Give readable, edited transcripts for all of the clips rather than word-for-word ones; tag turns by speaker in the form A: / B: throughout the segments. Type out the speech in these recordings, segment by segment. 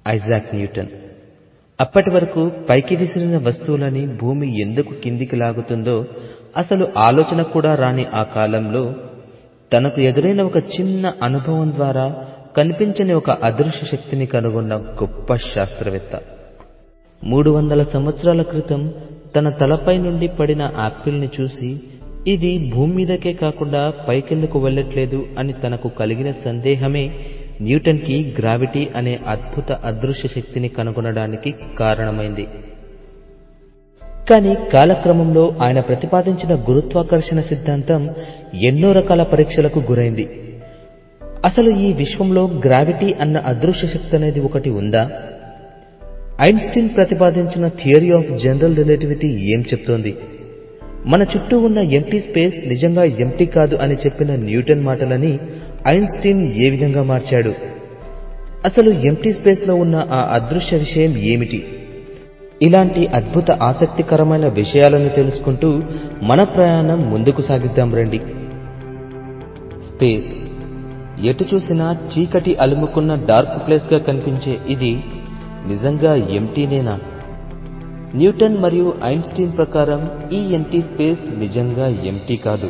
A: Isaac Newton. అప్పటి వరకు పైకి విసిరిన వస్తువులని భూమి ఎందుకు కిందికి లాగుతుందో అసలు ఆలోచన కూడా రాని ఆ కాలంలో తనకు ఎదురైన ఒక చిన్న అనుభవం ద్వారా కనిపించని ఒక అదృశ్య శక్తిని కనుగొన్న గొప్ప శాస్త్రవేత్త. 300 సంవత్సరాల క్రితం తన తలపై నుండి పడిన యాపిల్ని చూసి ఇది భూమి మీదకే కాకుండా పైకెందుకు వెళ్ళట్లేదు అని తనకు కలిగిన సందేహమే న్యూటన్ కి గ్రావిటీ అనే అద్భుత అదృశ్య శక్తిని కనుగొనడానికి కారణమైంది. కానీ కాలక్రమంలో ఆయన ప్రతిపాదించిన గురుత్వాకర్షణ సిద్ధాంతం ఎన్నో రకాల పరీక్షలకు గురైంది. అసలు ఈ విశ్వంలో గ్రావిటీ అన్న అదృశ్య శక్తి అనేది ఒకటి ఉందా? ఐన్స్టీన్ ప్రతిపాదించిన థియరీ ఆఫ్ జనరల్ రిలేటివిటీ ఏం చెప్తోంది? మన చుట్టూ ఉన్న ఎంప్టీ స్పేస్ నిజంగా ఎంప్టీ కాదు అని చెప్పిన న్యూటన్ మాటలని ఐన్స్టీన్ ఏ విధంగా మార్చాడు? అసలు ఎంప్టీ స్పేస్ లో ఉన్న ఆ అదృశ్య విషయం ఏమిటి? ఇలాంటి అద్భుత ఆసక్తికరమైన విషయాలను తెలుసుకుంటూ మన ప్రయాణం ముందుకు సాగిద్దాం రండి. స్పేస్. ఎటు చూసినా చీకటి అలుముకున్న డార్క్ ప్లేస్ గా కనిపించే ఇది నిజంగా ఎంప్టీనేనా? న్యూటన్ మరియు ఐన్స్టీన్ ప్రకారం ఈ ఎంప్టీ స్పేస్ నిజంగా ఎంప్టీ కాదు.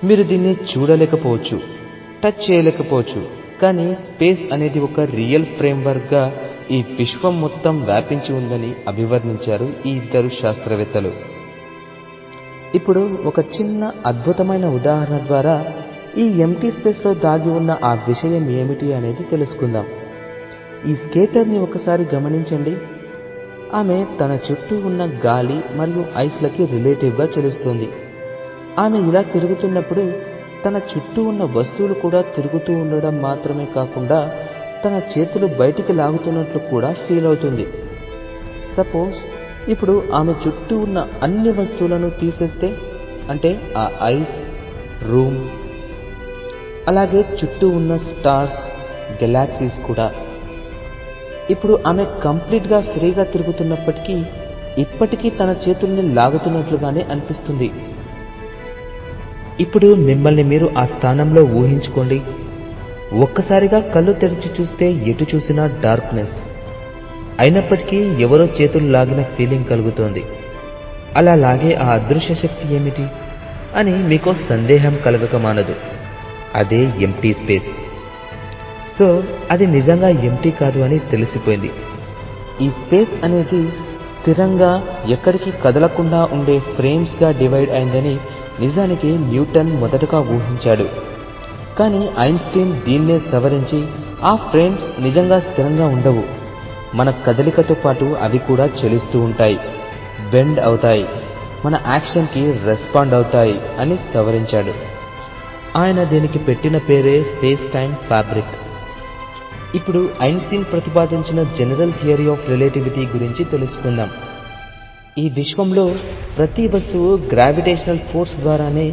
A: మీరు దీన్ని చూడలేకపోవచ్చు, టచ్ చేయలేకపోవచ్చు, కానీ స్పేస్ అనేది ఒక రియల్ ఫ్రేమ్వర్క్ గా ఈ విశ్వం మొత్తం వ్యాపించి ఉందని అభివర్ణించారు ఈ ఇద్దరు శాస్త్రవేత్తలు. ఇప్పుడు ఒక చిన్న అద్భుతమైన ఉదాహరణ ద్వారా ఈ ఎంప్టీ స్పేస్ లో దాగి ఉన్న ఆ విషయం ఏమిటి అనేది తెలుసుకుందాం. ఈ స్కేటర్ ని ఒకసారి గమనించండి. ఆమె తన చుట్టూ ఉన్న గాలి మరియు ఐస్లకి రిలేటివ్ గా చెలుస్తుంది. ఆమె ఇలా తిరుగుతున్నప్పుడు తన చుట్టూ ఉన్న వస్తువులు కూడా తిరుగుతూ ఉండడం మాత్రమే కాకుండా తన చేతులు బయటికి లాగుతున్నట్లు కూడా ఫీల్ అవుతుంది. సపోజ్ ఇప్పుడు ఆమె చుట్టూ ఉన్న అన్ని వస్తువులను తీసేస్తే, అంటే ఆ ఐస్, రూమ్, అలాగే చుట్టూ ఉన్న స్టార్స్, గెలాక్సీస్ కూడా, ఇప్పుడు ఆమె కంప్లీట్ గా ఫ్రీగా తిరుగుతున్నప్పటికీ ఇప్పటికీ తన చేతుల్ని లాగుతున్నట్లుగానే అనిపిస్తుంది. ఇప్పుడు మిమ్మల్ని మీరు ఆ స్థానంలో ఊహించుకోండి. ఒక్కసారిగా కళ్ళు తెరిచి చూస్తే ఎటు చూసినా డార్క్నెస్, అయినప్పటికీ ఎవరో చేతులు లాగిన ఫీలింగ్ కలుగుతోంది. అలా లాగే ఆ అదృశ్య శక్తి ఏమిటి అని మీకో సందేహం కలగక మానదు. అదే ఎంప్టీ స్పేస్. సో అది నిజంగా ఎంప్టీ కాదు అని తెలిసిపోయింది. ఈ స్పేస్ అనేది స్థిరంగా ఎక్కడికి కదలకుండా ఉండే ఫ్రేమ్స్ గా డివైడ్ అయిందని నిజానికి న్యూటన్ మొదటగా ఊహించాడు. కానీ ఐన్స్టీన్ దీన్నే సవరించి ఆ ఫ్రేమ్స్ నిజంగా స్థిరంగా ఉండవు, మన కదలికతో పాటు అవి కూడా చలిస్తూ ఉంటాయి, బెండ్ అవుతాయి, మన యాక్షన్ కి రెస్పాండ్ అవుతాయి అని సవరించాడు. ఆయన దీనికి పెట్టిన పేరే స్పేస్ టైం ఫ్యాబ్రిక్. ఇప్పుడు ఐన్స్టీన్ ప్రతిపాదించిన జనరల్ థియరీ ఆఫ్ రిలేటివిటీ గురించి తెలుసుకుందాం. ఈ విశ్వంలో ప్రతి వస్తువు గ్రావిటేషనల్ ఫోర్స్ ద్వారానే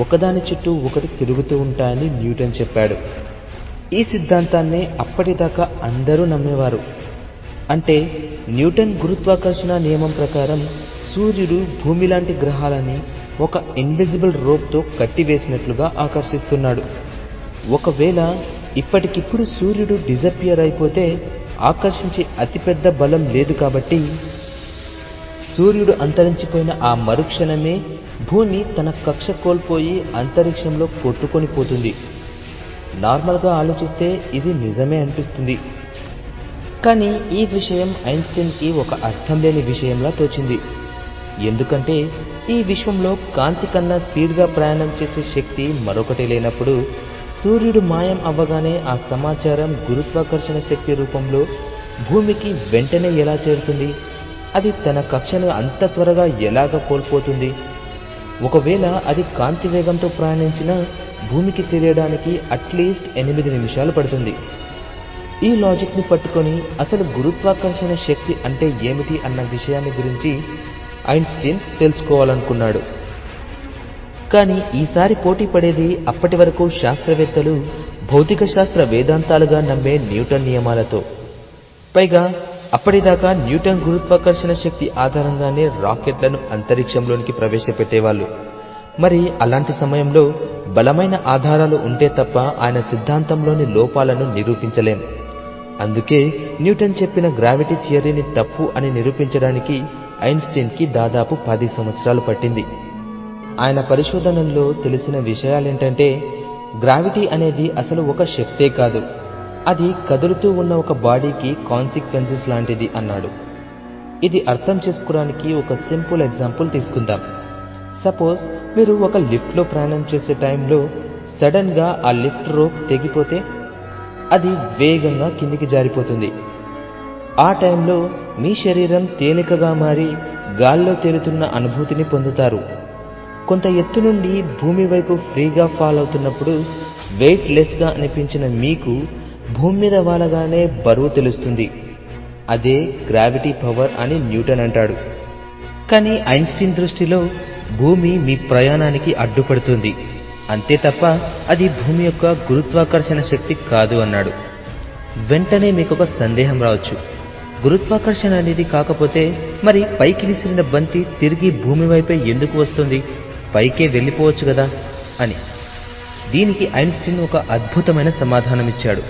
A: ఒకదాని చుట్టూ ఒకటి తిరుగుతూ ఉంటాయని న్యూటన్ చెప్పాడు. ఈ సిద్ధాంతాన్నే అప్పటిదాకా అందరూ నమ్మేవారు. అంటే న్యూటన్ గురుత్వాకర్షణ నియమం ప్రకారం సూర్యుడు భూమి లాంటి గ్రహాలని ఒక ఇన్విజిబుల్ రోప్తో కట్టివేసినట్లుగా ఆకర్షిస్తున్నాడు. ఒకవేళ ఇప్పటికిప్పుడు సూర్యుడు డిజపియర్ అయిపోతే ఆకర్షించే అతిపెద్ద బలం లేదు కాబట్టి సూర్యుడు అంతరించిపోయిన ఆ మరుక్షణమే భూమి తన కక్ష కోల్పోయి అంతరిక్షంలో కొట్టుకొని పోతుంది. నార్మల్గా ఆలోచిస్తే ఇది నిజమే అనిపిస్తుంది. కానీ ఈ విషయం ఐన్స్టీన్కి ఒక అర్థం లేని విషయంలా తోచింది. ఎందుకంటే ఈ విశ్వంలో కాంతి కన్నా స్పీడ్గా ప్రయాణం చేసే శక్తి మరొకటి లేనప్పుడు సూర్యుడు మాయం అవ్వగానే ఆ సమాచారం గురుత్వాకర్షణ శక్తి రూపంలో భూమికి వెంటనే ఎలా చేరుతుంది? అది తన కక్షను అంత త్వరగా ఎలాగ కోల్పోతుంది? ఒకవేళ అది కాంతి వేగంతో ప్రయాణించినా భూమికి తెలియడానికి అట్లీస్ట్ 8 నిమిషాలు పడుతుంది. ఈ లాజిక్ ని పట్టుకొని అసలు గురుత్వాకర్షణ శక్తి అంటే ఏమిటి అన్న విషయాన్ని గురించి ఐన్స్టీన్ తెలుసుకోవాలనుకున్నాడు. కానీ ఈసారి పోటీ పడేది అప్పటి వరకు శాస్త్రవేత్తలు భౌతిక శాస్త్ర వేదాంతాలుగా నమ్మే న్యూటన్ నియమాలతో. పైగా అప్పటిదాకా న్యూటన్ గురుత్వాకర్షణ శక్తి ఆధారంగానే రాకెట్లను అంతరిక్షంలోనికి ప్రవేశపెట్టేవాళ్ళు. మరి అలాంటి సమయంలో బలమైన ఆధారాలు ఉంటే తప్ప ఆయన సిద్ధాంతంలోని లోపాలను నిరూపించలేం. అందుకే న్యూటన్ చెప్పిన గ్రావిటీ థియరీని తప్పు అని నిరూపించడానికి ఐన్స్టీన్ కి దాదాపు 10 సంవత్సరాలు పట్టింది. ఆయన పరిశోధనల్లో తెలిసిన విషయాలేంటంటే, గ్రావిటీ అనేది అసలు ఒక శక్తే కాదు, అది కదులుతూ ఉన్న ఒక బాడీకి కాన్సిక్వెన్సెస్ లాంటిది అన్నాడు. ఇది అర్థం చేసుకోవడానికి ఒక సింపుల్ ఎగ్జాంపుల్ తీసుకుందాం. సపోజ్ మీరు ఒక లిఫ్ట్లో ప్రయాణం చేసే టైంలో సడన్ గా ఆ లిఫ్ట్ రోప్ తెగిపోతే అది వేగంగా కిందికి జారిపోతుంది. ఆ టైంలో మీ శరీరం తేలికగా మారి గాల్లో తేలుతున్న అనుభూతిని పొందుతారు. కొంత ఎత్తు నుండి భూమి వైపు ఫ్రీగా ఫాల్ అవుతున్నప్పుడు వెయిట్ లెస్ గా అనిపించిన మీకు భూమి మీద వాలగానే బరువు తెలుస్తుంది. అదే గ్రావిటీ పవర్ అని న్యూటన్ అంటాడు. కానీ ఐన్స్టీన్ దృష్టిలో భూమి మీ ప్రయాణానికి అడ్డుపడుతుంది, అంతే తప్ప అది భూమి యొక్క గురుత్వాకర్షణ శక్తి కాదు అన్నాడు. వెంటనే మీకొక సందేహం రావచ్చు, గురుత్వాకర్షణ అనేది కాకపోతే మరి పైకి విసిరిన బంతి తిరిగి భూమి వైపే ఎందుకు వస్తుంది, పైకే వెళ్ళిపోవచ్చు కదా అని. దీనికి ఐన్స్టీన్ ఒక అద్భుతమైన సమాధానమిచ్చాడు.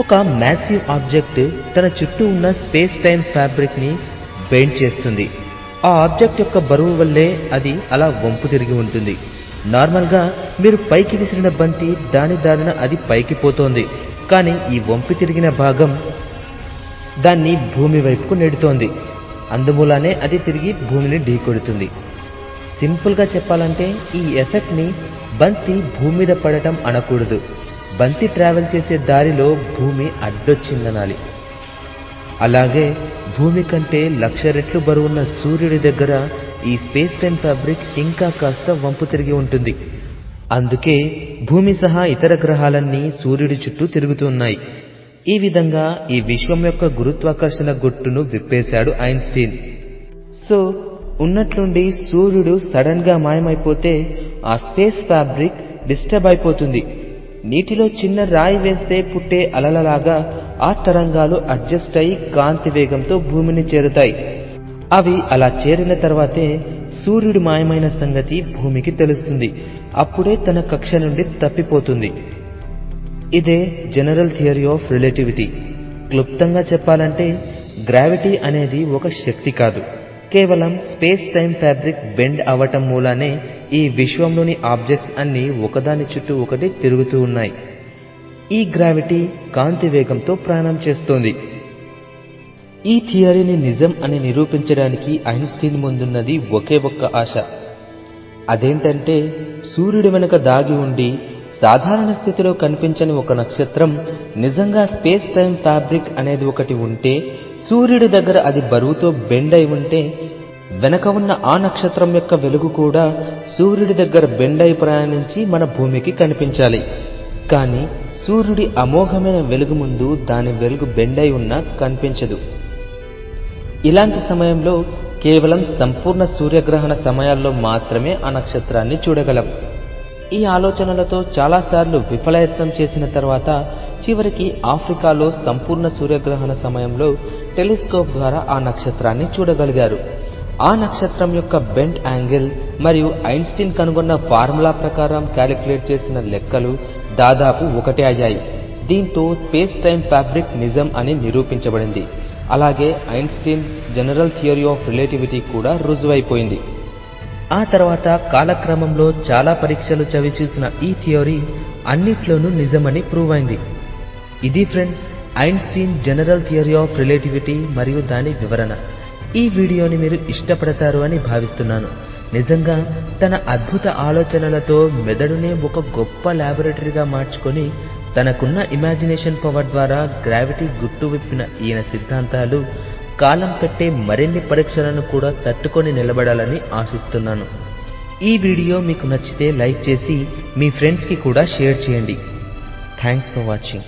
A: ఒక మ్యాసివ్ ఆబ్జెక్ట్ తన చుట్టూ ఉన్న స్పేస్ టైం ఫ్యాబ్రిక్ ని బెండ్ చేస్తుంది. ఆ ఆబ్జెక్ట్ యొక్క బరువు వల్లే అది అలా వంపు తిరిగి ఉంటుంది. నార్మల్ గా మీరు పైకి విసిరిన బంతి దాని దారిన అది పైకి పోతోంది, కానీ ఈ వంపు తిరిగిన భాగం దాన్ని భూమి వైపుకు నెడుతోంది. అందుమూలానే అది తిరిగి భూమిని ఢీకొడుతుంది. సింపుల్ గా చెప్పాలంటే ఈ ఎఫెక్ట్ ని బంతి భూమి మీద పడటం అనకూడదు, బంతి ట్రావెల్ చేసే దారిలో భూమి అడ్డొచ్చిందనాలి. అలాగే భూమి కంటే 1,00,000 రెట్లు బరువున్న సూర్యుడి దగ్గర ఈ స్పేస్ టైం ఫ్యాబ్రిక్ ఇంకా కాస్త వంపు తిరిగి ఉంటుంది. అందుకే భూమి సహా ఇతర గ్రహాలన్నీ సూర్యుడి చుట్టూ తిరుగుతున్నాయి. ఈ విధంగా ఈ విశ్వం యొక్క గురుత్వాకర్షణ గుట్టును విప్పేశాడు ఐన్స్టీన్. సో ఉన్నట్లుండి సూర్యుడు సడన్ గా మాయమైపోతే ఆ స్పేస్ ఫ్యాబ్రిక్ డిస్టర్బ్ అయిపోతుంది. నీటిలో చిన్న రాయి వేస్తే పుట్టే అలలలాగా ఆ తరంగాలు అడ్జస్ట్ అయి కాంతి వేగంతో భూమిని చేరుతాయి. అవి అలా చేరిన తర్వాతే సూర్యుడు మాయమైన సంగతి భూమికి తెలుస్తుంది. అప్పుడే తన కక్ష నుండి తప్పిపోతుంది. ఇదే జనరల్ థియరీ ఆఫ్ రిలేటివిటీ. క్లుప్తంగా చెప్పాలంటే గ్రావిటీ అనేది ఒక శక్తి కాదు, కేవలం స్పేస్ టైం ఫ్యాబ్రిక్ బెండ్ అవటం మూలానే ఈ విశ్వంలోని ఆబ్జెక్ట్స్ అన్ని ఒకదాని చుట్టూ ఒకటి తిరుగుతూ ఉన్నాయి. ఈ గ్రావిటీ కాంతి వేగంతో ప్రయాణం చేస్తోంది. ఈ థియరీని నిజం అని నిరూపించడానికి ఐన్స్టీన్ ముందున్నది ఒకే ఒక్క ఆశ. అదేంటంటే సూర్యుడి వెనుక దాగి ఉండి సాధారణ స్థితిలో కనిపించని ఒక నక్షత్రం నిజంగా స్పేస్ టైం ఫ్యాబ్రిక్ అనేది ఒకటి ఉంటే, సూర్యుడి దగ్గర అది బరువుతో బెండ్ అయి ఉంటే, వెనక ఉన్న ఆ నక్షత్రం యొక్క వెలుగు కూడా సూర్యుడి దగ్గర బెండ్ అయి ప్రయాణించి మన భూమికి కనిపించాలి. కానీ సూర్యుడి అమోఘమైన వెలుగు ముందు దాని వెలుగు బెండ్ అయి ఉన్నా కనిపించదు. ఇలాంటి సమయంలో కేవలం సంపూర్ణ సూర్యగ్రహణ సమయాల్లో మాత్రమే ఆ నక్షత్రాన్ని చూడగలం. ఈ ఆలోచనలతో చాలాసార్లు విఫలయత్నం చేసిన తర్వాత చివరికి ఆఫ్రికాలో సంపూర్ణ సూర్యగ్రహణ సమయంలో టెలిస్కోప్ ద్వారా ఆ నక్షత్రాన్ని చూడగలిగారు. ఆ నక్షత్రం యొక్క బెంట్ యాంగిల్ మరియు ఐన్స్టీన్ కనుగొన్న ఫార్ములా ప్రకారం క్యాలిక్యులేట్ చేసిన లెక్కలు దాదాపు ఒకటే అయ్యాయి. దీంతో స్పేస్ టైం ఫ్యాబ్రిక్ నిజం అని నిరూపించబడింది. అలాగే Einstein general theory of relativity కూడా రుజువైపోయింది. ఆ తర్వాత కాలక్రమంలో చాలా పరీక్షలు చవిచూసిన ఈ థియరీ అన్నిట్లోనూ నిజమని ప్రూవ్ అయింది. ఇది friends Einstein general theory of relativity మరియు దాని వివరణ. ఈ వీడియోని మీరు ఇష్టపడతారు అని భావిస్తున్నాను. నిజంగా తన అద్భుత ఆలోచనలతో మెదడునే ఒక గొప్ప ల్యాబొరేటరీగా మార్చుకొని తనకున్న ఇమాజినేషన్ పవర్ ద్వారా గ్రావిటీ గుట్టు విప్పిన ఈయన సిద్ధాంతాలు కాలం పెట్టే మరిన్ని పరీక్షలను కూడా తట్టుకొని నిలబడాలని ఆశిస్తున్నాను. ఈ వీడియో మీకు నచ్చితే లైక్ చేసి మీ ఫ్రెండ్స్కి కూడా షేర్ చేయండి. Thanks for watching.